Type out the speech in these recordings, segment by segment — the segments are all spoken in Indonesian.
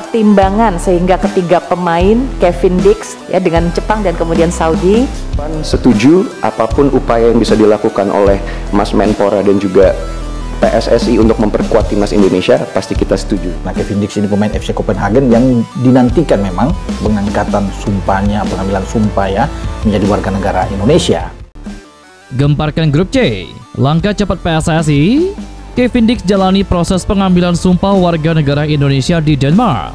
pertimbangan sehingga ketiga pemain Kevin Dix ya dengan Jepang dan kemudian Saudi setuju apapun upaya yang bisa dilakukan oleh Mas Menpora dan juga PSSI untuk memperkuat timnas Indonesia, pasti kita setuju. Nah, Kevin Dix ini pemain FC Copenhagen yang dinantikan memang pengangkatan sumpahnya, pengambilan sumpah ya, menjadi warga negara Indonesia. Gemparkan grup C, langkah cepat PSSI, Kevin Dix jalani proses pengambilan sumpah warga negara Indonesia di Denmark.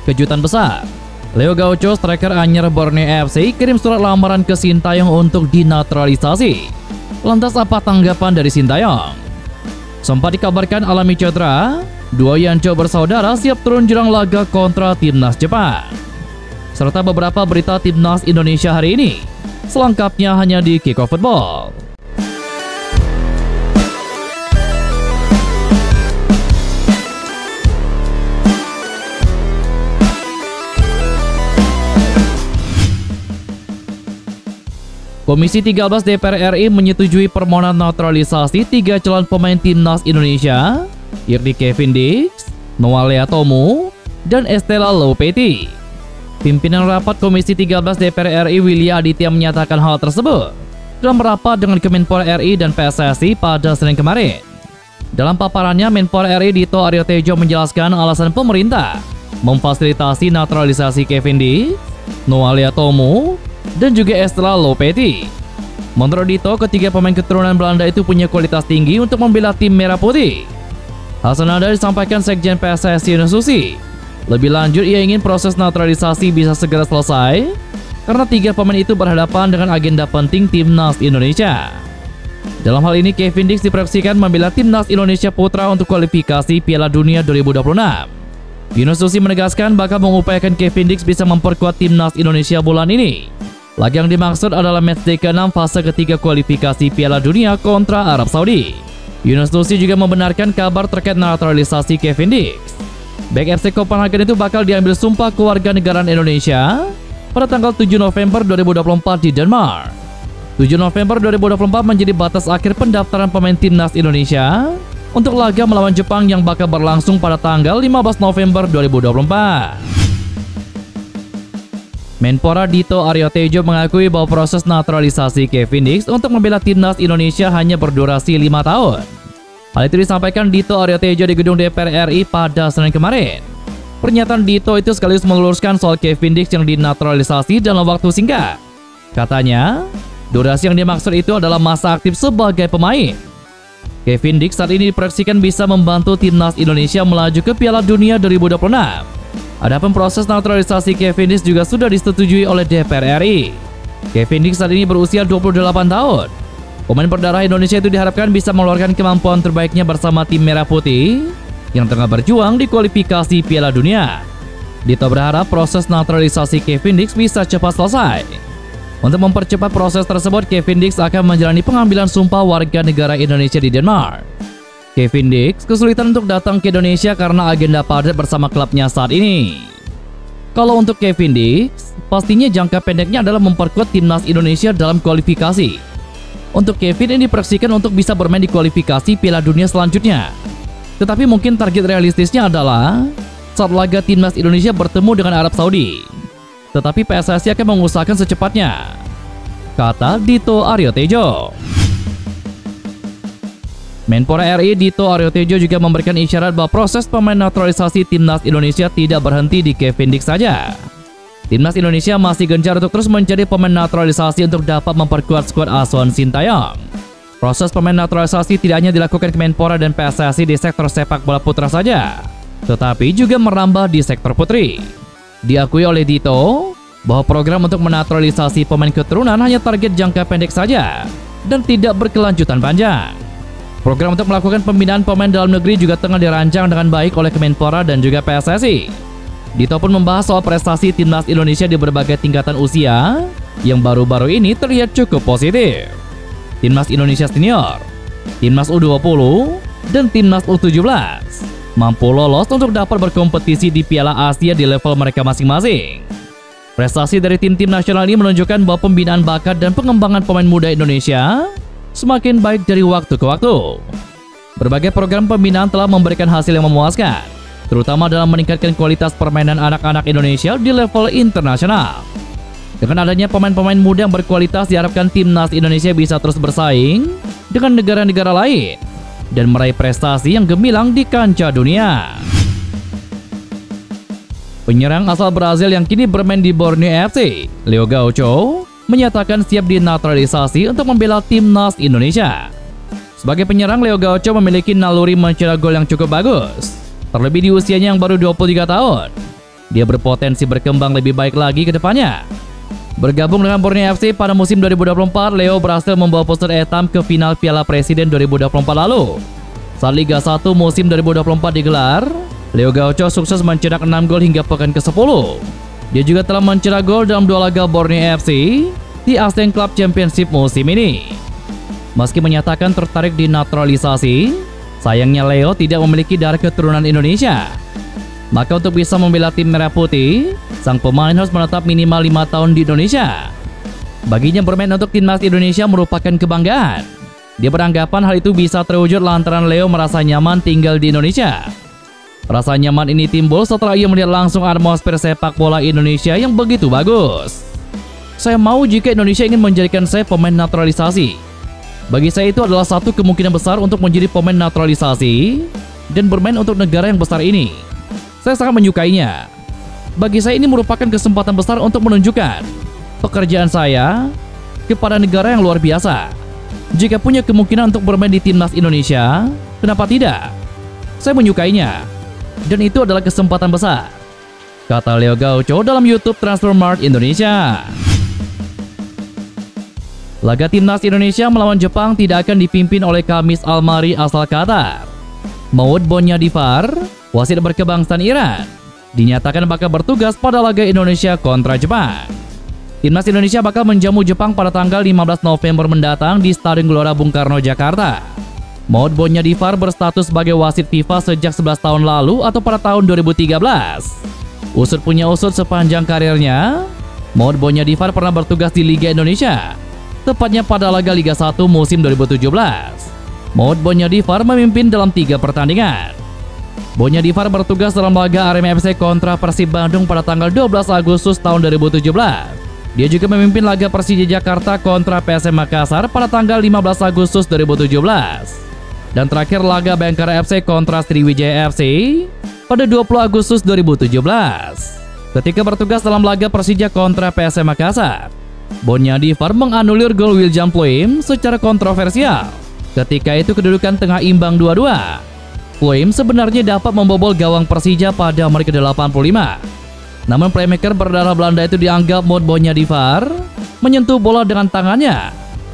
Kejutan besar, Leo Gaucho striker anyar Borneo FC kirim surat lamaran ke Sintayong untuk dinaturalisasi. Lantas apa tanggapan dari Sintayong? Sempat dikabarkan alami cedera, dua Yancho bersaudara siap turun jurang laga kontra timnas Jepang. Serta beberapa berita timnas Indonesia hari ini. Selengkapnya hanya di Kickoff Football. Komisi 13 DPR RI menyetujui permohonan naturalisasi 3 calon pemain timnas Indonesia, yakni Kevin Dix, Noah Leatomo, dan Estela Lopeti. Pimpinan rapat Komisi 13 DPR RI Willy Aditya menyatakan hal tersebut dalam rapat dengan Kemenpora RI dan PSSI pada Senin kemarin. Dalam paparannya, Menpora RI Dito Aryo Tejo menjelaskan alasan pemerintah memfasilitasi naturalisasi Kevin Dix, Noah Leatomo, dan juga Estela Lopeti. Menurut Dito, ketiga pemain keturunan Belanda itu punya kualitas tinggi untuk membela tim Merah Putih. Hal senada disampaikan Sekjen PSSI Yunus Nusi. Lebih lanjut, ia ingin proses naturalisasi bisa segera selesai karena tiga pemain itu berhadapan dengan agenda penting timnas Indonesia. Dalam hal ini, Kevin Dix diproyeksikan membela timnas Indonesia Putra untuk kualifikasi Piala Dunia 2026. Yunus Nusi menegaskan bakal mengupayakan Kevin Dix bisa memperkuat timnas Indonesia bulan ini. Laga yang dimaksud adalah matchday ke-6 fase ketiga kualifikasi Piala Dunia kontra Arab Saudi. Yunus Nusi juga membenarkan kabar terkait naturalisasi Kevin Dix. Bek FC Copenhagen itu bakal diambil sumpah kewarganegaraan Indonesia pada tanggal 7 November 2024 di Denmark. 7 November 2024 menjadi batas akhir pendaftaran pemain timnas Indonesia untuk laga melawan Jepang yang bakal berlangsung pada tanggal 15 November 2024. Menpora Dito Aryo Tejo mengakui bahwa proses naturalisasi Kevin Dix untuk membela timnas Indonesia hanya berdurasi 5 tahun. Hal itu disampaikan Dito Aryo Tejo di gedung DPR RI pada Senin kemarin. Pernyataan Dito itu sekaligus meluruskan soal Kevin Dix yang dinaturalisasi dalam waktu singkat. Katanya, durasi yang dimaksud itu adalah masa aktif sebagai pemain. Kevin Dix saat ini diproyeksikan bisa membantu timnas Indonesia melaju ke Piala Dunia 2026. Adapun proses naturalisasi Kevin Dix juga sudah disetujui oleh DPR RI. Kevin Dix saat ini berusia 28 tahun. Pemain berdarah Indonesia itu diharapkan bisa mengeluarkan kemampuan terbaiknya bersama tim Merah Putih yang tengah berjuang di kualifikasi Piala Dunia. Dito berharap proses naturalisasi Kevin Dix bisa cepat selesai. Untuk mempercepat proses tersebut, Kevin Dix akan menjalani pengambilan sumpah warga negara Indonesia di Denmark. Kevin Dix kesulitan untuk datang ke Indonesia karena agenda padat bersama klubnya saat ini. Kalau untuk Kevin Dix, pastinya jangka pendeknya adalah memperkuat timnas Indonesia dalam kualifikasi. Untuk Kevin ini diproyeksikan untuk bisa bermain di kualifikasi Piala Dunia selanjutnya. Tetapi mungkin target realistisnya adalah saat laga timnas Indonesia bertemu dengan Arab Saudi. Tetapi PSSI akan mengusahakan secepatnya, kata Dito Aryo Tejo. Menpora RI Dito Aryo Tejo juga memberikan isyarat bahwa proses pemain naturalisasi timnas Indonesia tidak berhenti di Kevin Dix saja. Timnas Indonesia masih gencar untuk terus mencari pemain naturalisasi untuk dapat memperkuat skuad asuhan Sintayong. Proses pemain naturalisasi tidak hanya dilakukan Kemenpora dan PSSI di sektor sepak bola putra saja, tetapi juga merambah di sektor putri. Diakui oleh Dito bahwa program untuk menaturalisasi pemain keturunan hanya target jangka pendek saja dan tidak berkelanjutan panjang. Program untuk melakukan pembinaan pemain dalam negeri juga tengah dirancang dengan baik oleh Kemenpora dan juga PSSI. Dito pun membahas soal prestasi timnas Indonesia di berbagai tingkatan usia yang baru-baru ini terlihat cukup positif. Timnas Indonesia Senior, Timnas U20, dan Timnas U17 mampu lolos untuk dapat berkompetisi di Piala Asia di level mereka masing-masing. Prestasi dari tim-tim nasional ini menunjukkan bahwa pembinaan bakat dan pengembangan pemain muda Indonesia semakin baik dari waktu ke waktu. Berbagai program pembinaan telah memberikan hasil yang memuaskan. terutama dalam meningkatkan kualitas permainan anak-anak Indonesia di level internasional. Dengan adanya pemain-pemain muda yang berkualitas, diharapkan timnas Indonesia bisa terus bersaing dengan negara-negara lain dan meraih prestasi yang gemilang di kancah dunia. Penyerang asal Brazil yang kini bermain di Borneo FC, Leo Gaucho, menyatakan siap dinaturalisasi untuk membela timnas Indonesia. Sebagai penyerang, Leo Gaucho memiliki naluri mencetak gol yang cukup bagus, terlebih di usianya yang baru 23 tahun. Dia berpotensi berkembang lebih baik lagi ke depannya. Bergabung dengan Borneo FC pada musim 2024, Leo berhasil membawa Pusat Etam ke final Piala Presiden 2024 lalu. Saat Liga 1 musim 2024 digelar, Leo Gaucho sukses mencetak 6 gol hingga pekan ke-10. Dia juga telah mencetak gol dalam 2 laga Borneo FC di Asian Club Championship musim ini. Meski menyatakan tertarik dinaturalisasi, sayangnya Leo tidak memiliki darah keturunan Indonesia. Maka untuk bisa membela tim Merah Putih, sang pemain harus menetap minimal 5 tahun di Indonesia. Baginya bermain untuk timnas Indonesia merupakan kebanggaan. Dia beranggapan hal itu bisa terwujud lantaran Leo merasa nyaman tinggal di Indonesia. Rasa nyaman ini timbul setelah ia melihat langsung atmosfer sepak bola Indonesia yang begitu bagus. Saya mau jika Indonesia ingin menjadikan saya pemain naturalisasi. Bagi saya itu adalah satu kemungkinan besar untuk menjadi pemain naturalisasi dan bermain untuk negara yang besar ini. Saya sangat menyukainya. Bagi saya ini merupakan kesempatan besar untuk menunjukkan pekerjaan saya kepada negara yang luar biasa. Jika punya kemungkinan untuk bermain di timnas Indonesia, kenapa tidak? Saya menyukainya. Dan itu adalah kesempatan besar, kata Leo Gaucho dalam YouTube Transfermarkt Indonesia. Laga timnas Indonesia melawan Jepang tidak akan dipimpin oleh Kamis Almari asal Qatar. Maud Bonyadifar, wasit berkebangsaan Iran, dinyatakan bakal bertugas pada laga Indonesia kontra Jepang. Timnas Indonesia bakal menjamu Jepang pada tanggal 15 November mendatang di Stadion Gelora Bung Karno, Jakarta. Maud Bonyadifar berstatus sebagai wasit FIFA sejak 11 tahun lalu atau pada tahun 2013. Usut punya usut sepanjang karirnya, Maud Bonyadifar pernah bertugas di Liga Indonesia, tepatnya pada laga Liga 1 musim 2017. Maud Bonyadifar memimpin dalam 3 pertandingan. Bonyadifar bertugas dalam laga Arema FC kontra Persib Bandung pada tanggal 12 Agustus tahun 2017. Dia juga memimpin laga Persija Jakarta kontra PSM Makassar pada tanggal 15 Agustus 2017. Dan terakhir laga Bayangkara FC kontra Sriwijaya FC pada 20 Agustus 2017. Ketika bertugas dalam laga Persija kontra PSM Makassar, Bonyadifar menganulir gol William Pluim secara kontroversial. Ketika itu kedudukan tengah imbang 2-2. Pluim sebenarnya dapat membobol gawang Persija pada menit ke-85. Namun playmaker berdarah Belanda itu dianggap Maud Bonyadifar menyentuh bola dengan tangannya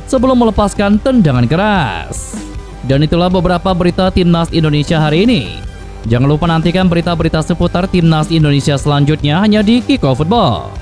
sebelum melepaskan tendangan keras. Dan itulah beberapa berita timnas Indonesia hari ini. Jangan lupa nantikan berita-berita seputar timnas Indonesia selanjutnya hanya di Kickoff Football.